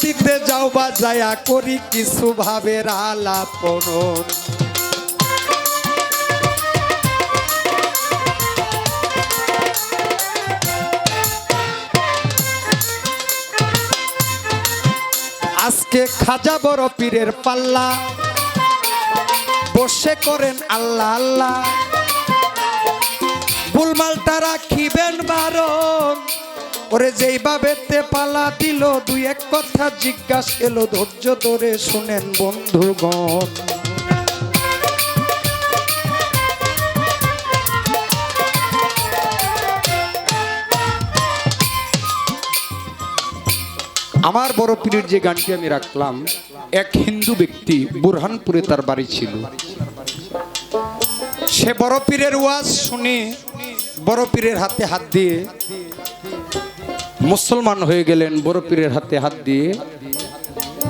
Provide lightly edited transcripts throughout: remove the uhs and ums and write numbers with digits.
দিতে যাও বা যায়া করি কিছু ভাবের আলাপন। আজকে খাজা বড় পীরের পাল্লা বসে করেন আল্লাহ আল্লাহ, গুলমালটা রাখিবেন বারণ। ওরে যেইভাবে তে পালা দিল দুই এক কথা জিজ্ঞাসা এলো, ধৈর্য ধরে শুনেন বন্ধুগণ। আমার বড় পীরের যে গানটি আমি রাখলাম, এক হিন্দু ব্যক্তি বুরহানপুরে তার বাড়ি ছিল। সে বড় পীরের ওয়াজ শুনে বড় পীরের হাতে হাত দিয়ে মুসলমান হয়ে গেলেন। বড় পীরের হাতে হাত দিয়ে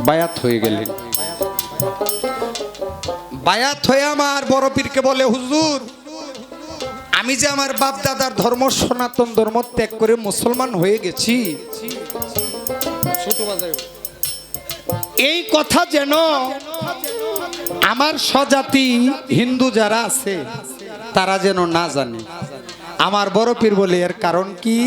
বায়াত হয়ে গেলেন। বায়াত হয়ে আমার বড় পীরকে বলে, হুজুর আমি যে আমার বাপ দাদার ধর্ম সনাতন ধর্ম ত্যাগ করে মুসলমান হয়ে গেছি, এই কথা যেন আমার স্বজাতি হিন্দু যারা আছে তারা যেন না জানে। আমার বড় পীর বলে, এর কারণ কি?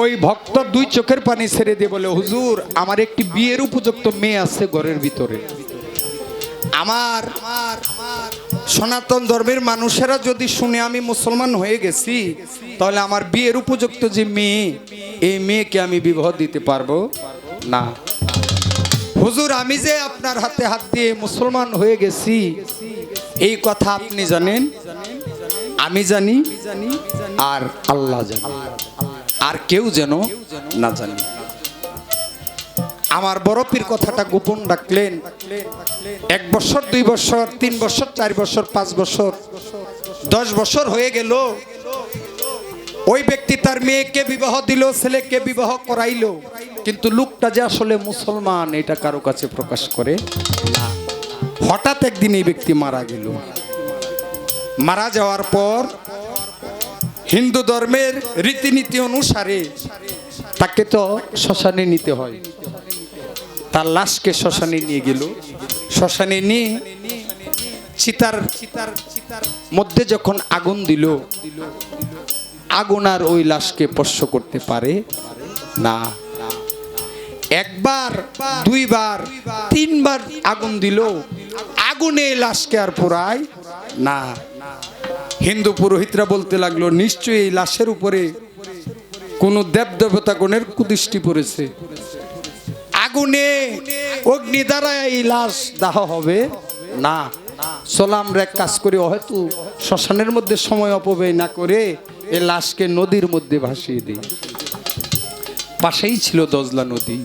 ওই ভক্ত দুই চোখের পানি ছেড়ে দিয়ে বলে, হুজুর আমার একটি বিয়ের উপযুক্ত মেয়ে আছে ঘরের ভিতরে। আমার সনাতন ধর্মের মানুষেরা যদি শুনে আমি মুসলমান হয়ে গেছি, তাহলে আমার বিয়ের উপযুক্ত যে মেয়ে, এই মেয়েকে আমি বিবাহ দিতে পারবো না। হুজুর আমি যে আপনার হাতে হাত দিয়ে মুসলমান হয়ে গেছি, এই কথা আপনি জানেন, আমি জানি, আর আল্লাহ জানে, আর কেউ যেন না জানে। আমার বড় পীর কথাটা গোপন রাখলেন। 1 বছর 2 বছর 3 বছর 4 বছর 5 বছর 10 বছর হয়ে গেল। ওই ব্যক্তি তার মেয়েকে বিবাহ দিল, ছেলেকে বিবাহ করাইলো, কিন্তু লোকটা যে আসলে মুসলমান এটা কারো কাছে প্রকাশ করে না। হঠাৎ একদিন এই ব্যক্তি মারা গেল। মারা যাওয়ার পর হিন্দু ধর্মের রীতিনীতি অনুসারে তাকে তো শ্মশানে নিতে হয়। তার লাশকে শ্মশানে নিয়ে গেল। শ্মশানে নিয়ে চিতার মধ্যে যখন আগুন দিল, আগুন আর ওই লাশকে স্পর্শ করতে পারে না। 1 বার 2 বার 3 বার আগুন দিল, আগুনে লাশকে আর পোড়ায় না। হিন্দু পুরোহিতরা বলতে লাগলো, নিশ্চয়ই এই লাশের উপরে কোন দেবদেবতা গণের কুদৃষ্টি পড়েছে, আগুনে অগ্নি দ্বারা এই লাশ দাহ হবে না। চলো আমরা এক কাজ করি, হয়তো শ্মশানের মধ্যে সময় অপব্যয় না করে এই লাশকে নদীর মধ্যে ভাসিয়ে দিই। পাশেই ছিল দজলা নদী,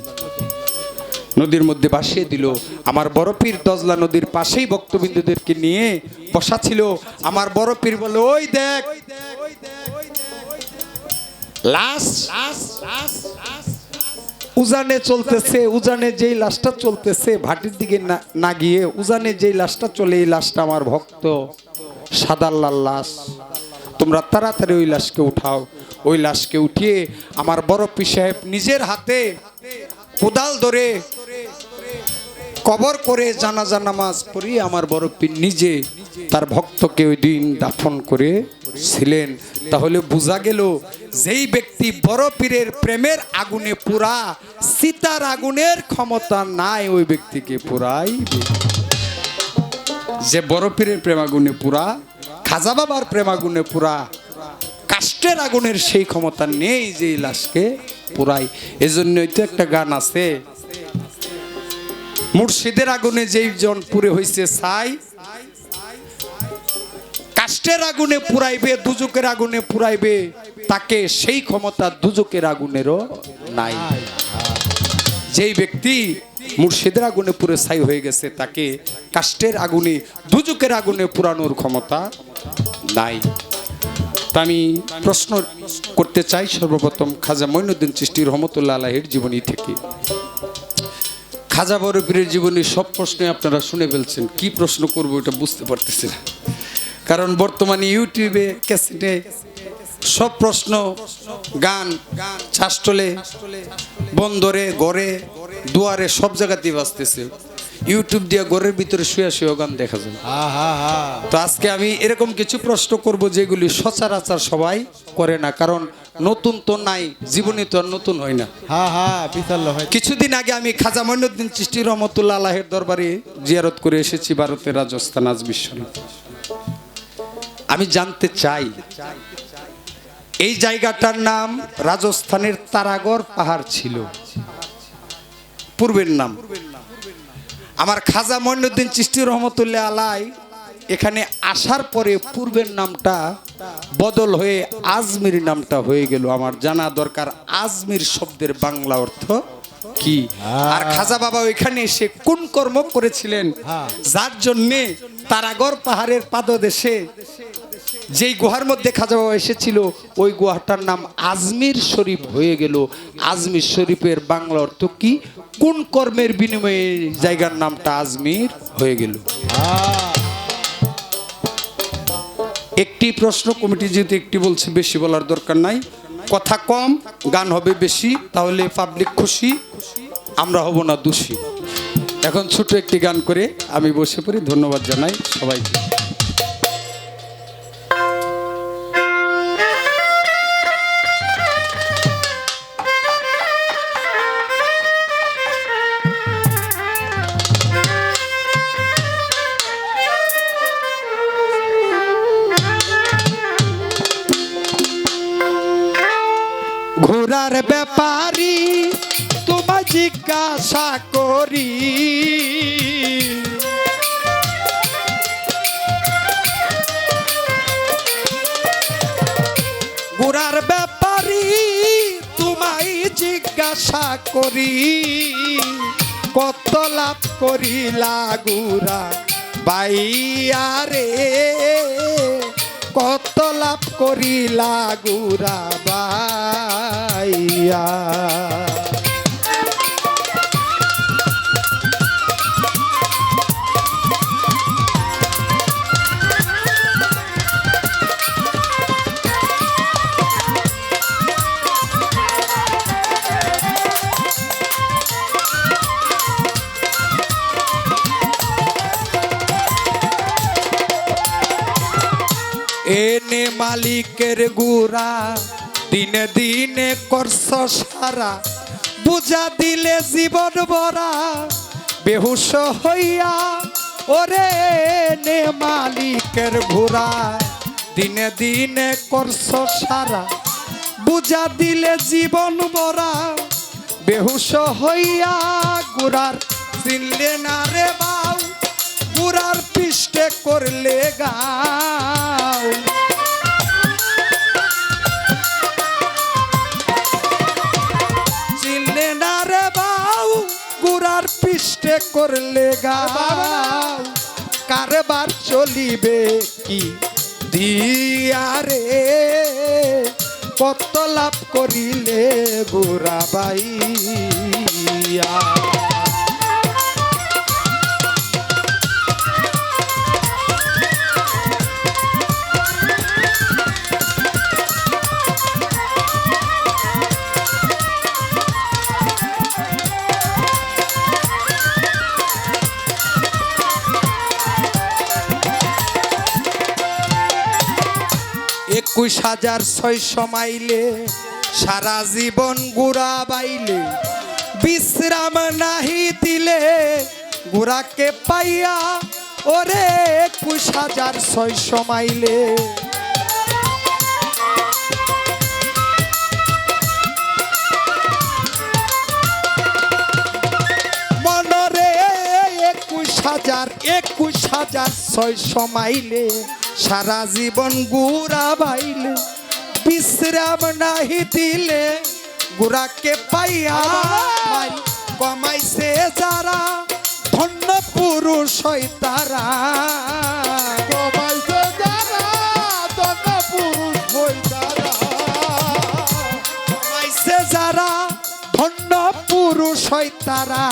নদীর মধ্যে ভাসিয়ে দিল। আমার বড় পীর দজলা নদীর পাশেই ভক্তবিন্দুদেরকে নিয়ে বসা ছিল। আমার বড় পীর বলে, ওই দেখ লাশ উজানে চলতেছে, উজানে যেই লাশটা চলতেছে ভাটির দিকে না গিয়ে উজানে যেই লাশটা চলে, এই লাশটা আমার ভক্ত সাদাল্লার লাশ। তোমরা তাড়াতাড়ি ওই লাশকে উঠাও। ওই লাশকে উঠিয়ে আমার বড় পীর সাহেব নিজের হাতে কোদাল ধরে কবর করে জানাজা নামাজ পড়ি আমার বড় পীর নিজে তার ভক্তকে ওই দিন দাফন করে ছিলেন। তাহলে বোঝা গেল, যেই ব্যক্তি বড় পীরের প্রেমের আগুনে পুরা, সীতার আগুনের ক্ষমতা নাই ওই ব্যক্তিকে পুরাই। যে বড় পীরের প্রেম আগুনে পুরা, খাজা বাবার প্রেম আগুনে পুরা, কাষ্টের আগুনের সেই ক্ষমতা নেই যে লাশকে পুরাই। এজন্যই তো একটা গান আছে, মুর্শিদের আগুনে যেই জন পুড়ে হইছে ছাই, কাষ্টের আগুনে পুরাইবে, দুজকের আগুনে পুরাইবে তাকে, সেই ক্ষমতা দুজকের আগুনেরও নাই। যেই ব্যক্তি মুর্শিদের আগুনে পুড়ে ছাই হয়ে গেছে, তাকে কাষ্টের আগুনে দুজকের আগুনে পুরানোর ক্ষমতা নাই। তা আমি প্রশ্ন করতে চাই সর্বপ্রথম খাজা মঈনুদ্দিন চিশতি রহমতুল্লাহ আলাইহির জীবনী থেকে। খাজা বড় পীরের জীবনী সব প্রশ্নে আপনারা শুনে ফেলছেন, কি প্রশ্ন করবো এটা বুঝতে পারতেছি না। কারণ বর্তমানে ইউটিউবে ক্যাসেটে সব প্রশ্ন গান চাষটলে বন্দরে ঘরে দুয়ারে সব জায়গাতেই বাজতেছে। ইউটিউব দিয়ে ঘরের ভিতরে শুয়ে শুয়ে গান দেখা যায়। তো আজকে আমি এরকম কিছু প্রশ্ন করব যেগুলি সচরাচর সবাই করে না, কারণ নতুন তো নাই, জীবনে তো আর নতুন হয় না। কিছুদিন আগে আমি খাজা মঈনুদ্দিন চিশতি রহমতুল্লাহ আলাইহির দরবারে জিয়ারত করে এসেছি ভারতের রাজস্থান আজমিরশরীফ। আমি জানতে চাই এই জায়গাটার নাম রাজস্থানের তারাগড় পাহাড় ছিল, পূর্বের নাম। আমার খাজা মঈনুদ্দিন চিশতি রহমতুল্লাহ আলাই এখানে আসার পরে পূর্বের নামটা বদল হয়ে আজমির নামটা হয়ে গেল। আমার জানা দরকার আজমির শব্দের বাংলা অর্থ কি, আর খাজা বাবা ওইখানে এসে কোন কর্ম করেছিলেন যার জন্যে তারাগড় পাহাড়ের পাদদেশে যেই গুহার মধ্যে খাজা বাবা এসেছিল ওই গুহাটার নাম আজমির শরীফ হয়ে গেল। আজমির শরীফের বাংলা অর্থ কি, কোন কর্মের বিনিময়ে জায়গার নামটা আজমির হয়ে গেল। একটি প্রশ্ন কমিটি যেহেতু একটি বলছে, বেশি বলার দরকার নাই, কথা কম গান হবে বেশি, তাহলে পাবলিক খুশি, আমরা হব না দোষী। এখন ছোট একটি গান করে আমি বসে পড়ি। ধন্যবাদ জানাই সবাইকে। ঘোড়ার ব্যাপারী তোমায় জিজ্ঞাসা করি, ঘোড়ার ব্যাপারী তোমায় জিজ্ঞাসা করি, কত লাভ করিলা গুড়া বাইয়া রে, কত লাভ করিলা গুড়া বাইয়া। এনে মালিকের গুড়া দিনে দিনে করছ সারা, বুঝা দিলে জীবন ভরা বেহুশ হইয়া। ওরে এনে মালিকের ঘোড়া দিনে দিনে করছ সারা, বুঝা দিলে জীবন ভরা বেহুশ হইয়া। গুড়ার চিনলে না রে বাউ, গুড়ার পৃষ্ঠে করলে গাও, চিনলে না রে বাউ, গুড়ার পৃষ্ঠে করলে গাও। কারবার চলিবে কি দিয়া রে, কত লাভ করিলে গুড়া বাইয়া। একুশ হাজার ৬০০ মাইলে সারা জীবন গুড়া বাইলে, বিশ্রাম নাহি দিলে গুড়াকে পাইয়া। ওরে ২১,৬০০ মাইলে মনরে ২১,৬০০ মাইলে সারা জীবন গুড়া বাইলে, বিশ্রাম নাহি দিলে গুড়াকে পাইয়া। কমাইছে যারা ধন্য পুরুষ হয় তারা, কমাইছে যারা ধন্য পুরুষ হয় তারা, কমাইছে যারা ধন্য পুরুষ হয় তারা।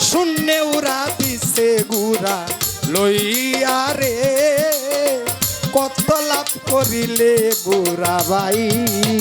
শূন্যে উড়া দিছে গুড়া লইয়া রে, কত লাভ করিলে গুরাবাইয়া।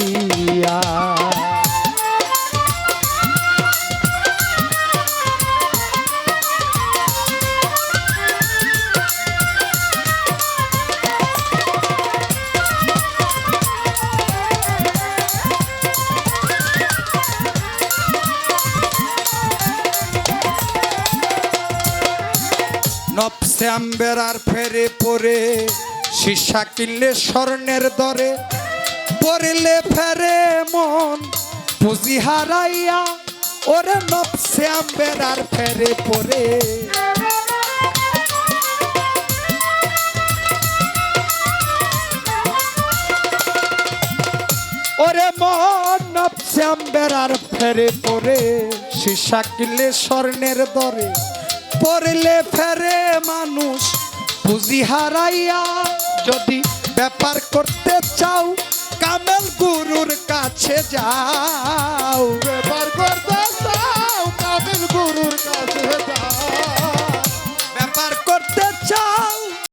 নফসে আম্বেরার ফেরে পরে সীসা কিনলে স্বর্ণের দরে পড়লে ফেরে মন পুঁজি হারাইয়া। ওরে নফসে আম্বেরার ফেরে পরে ওরে মন নফসে আম্বেরার ফেরে পরে সীসা কিনলে স্বর্ণের দরে পড়লে ফেরে মানুষ পুঁজি হারাইয়া। যদি ব্যাপার করতে চাও কামেল গুরুর কাছে যাও। ব্যাপার করতে